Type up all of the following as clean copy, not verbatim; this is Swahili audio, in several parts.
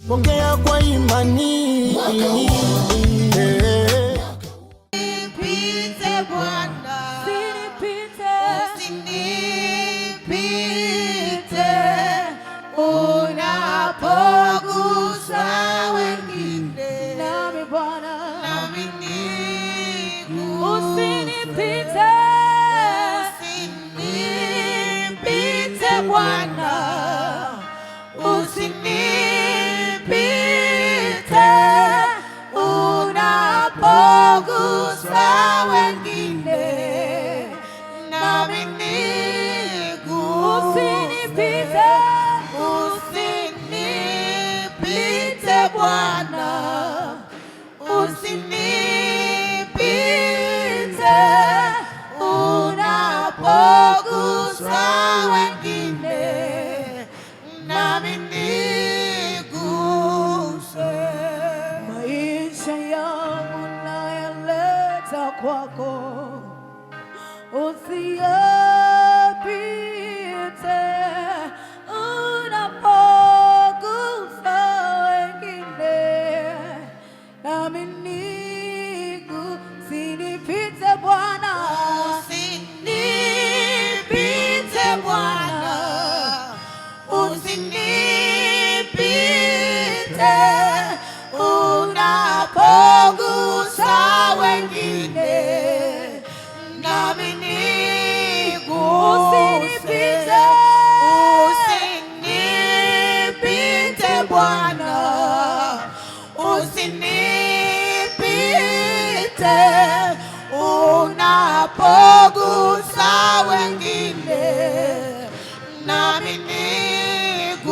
Pokea kwa imani. Usinipite Bwana, usinipite unapogusa wengine. Nami Bwana, nami niguse. usinipite Bwana, usinipite unapogusa wengine. Nami niguse. Usinipite Bwana, usinipite unapogusa wengine. Nami niguse. Maisha yangu nayaleta kwako, usiyapite unapogusa wengine. Nami niguse. Usinipite Bwana, usinipite Bwana, usinipite unapogusa wengine. Nami niguse. Usinipite Bwana, usinipite unapogusa wengine. Nami niguse.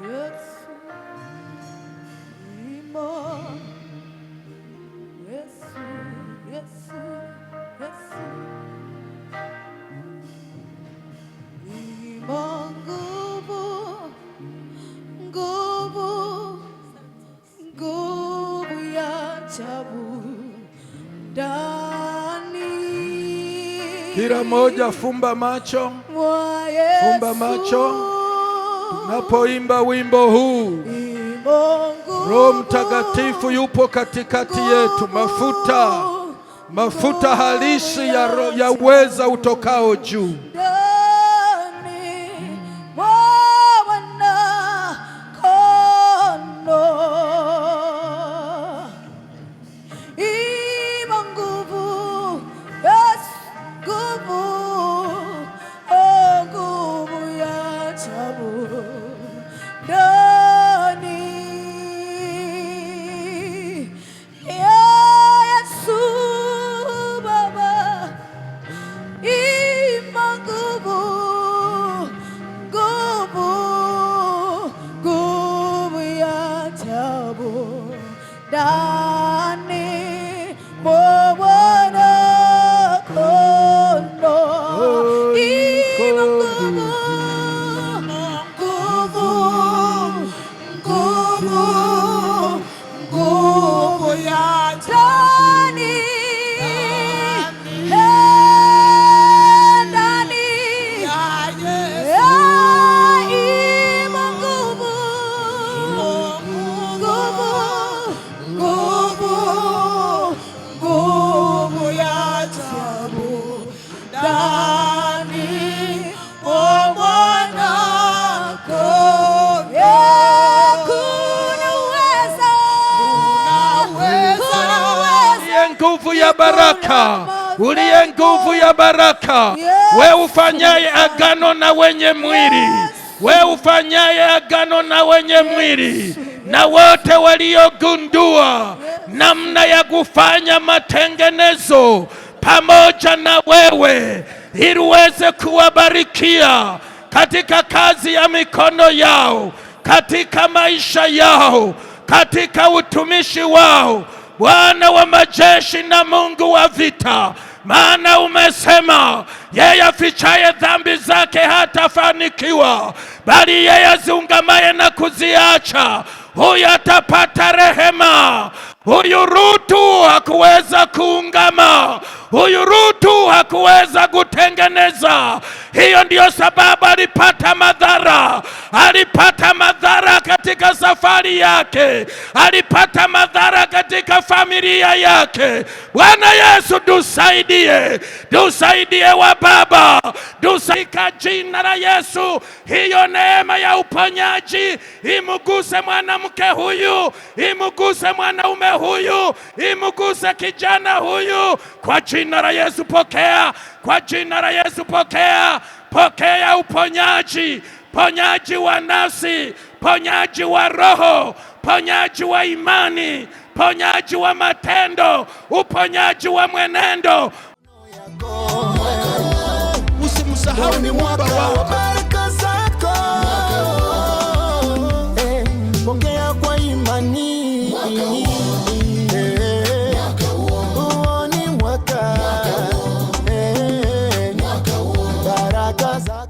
Yesu, Yesu, Yesu, Yesu. Nguvu ya ajabu ndani. Kila moja fumba macho, fumba macho. Tunapoimba wimbo huu, Roho Mtakatifu yupo katikati yetu. Mafuta halisi ya uweza utokao juu. Uliye nguvu ya baraka, we ufanyaye agano na wenye mwili, we ufanyaye agano na wenye mwili, na wote waliogundua namna ya kufanya matengenezo pamoja na wewe, ili uweze kuwabarikia katika kazi ya mikono yao, katika maisha yao, katika utumishi wao. Bwana wa majeshi na Mungu wa vita, maana umesema yeye afichaye dhambi zake hatafanikiwa, bali yeye aziungamaye na kuziacha huyo atapata rehema. Huyu Rutu hakuweza kuungama, huyu Rutu hakuweza kutengeneza. Hiyo ndiyo sababu alipata madhara. Alipata madhara katika safari yake, alipata madhara katika familia yake. Bwana Yesu tusaidie, tusaidie wa baba, tusaidie jina la Yesu. Hiyo neema ya uponyaji imuguse mwanamke huyu, imuguse mwanaume huyu, imuguse kijana huyu kwa jina la Yesu. Pokea kwa jina la Yesu, pokea, pokea uponyaji, ponyaji wa nafsi, ponyaji wa roho, ponyaji wa imani, ponyaji wa matendo, uponyaji wa mwenendo. Usimsahau ni mwaka wa baraka zako. Pokea kwa imani. Mwaka ni mwaka. Baraka zako.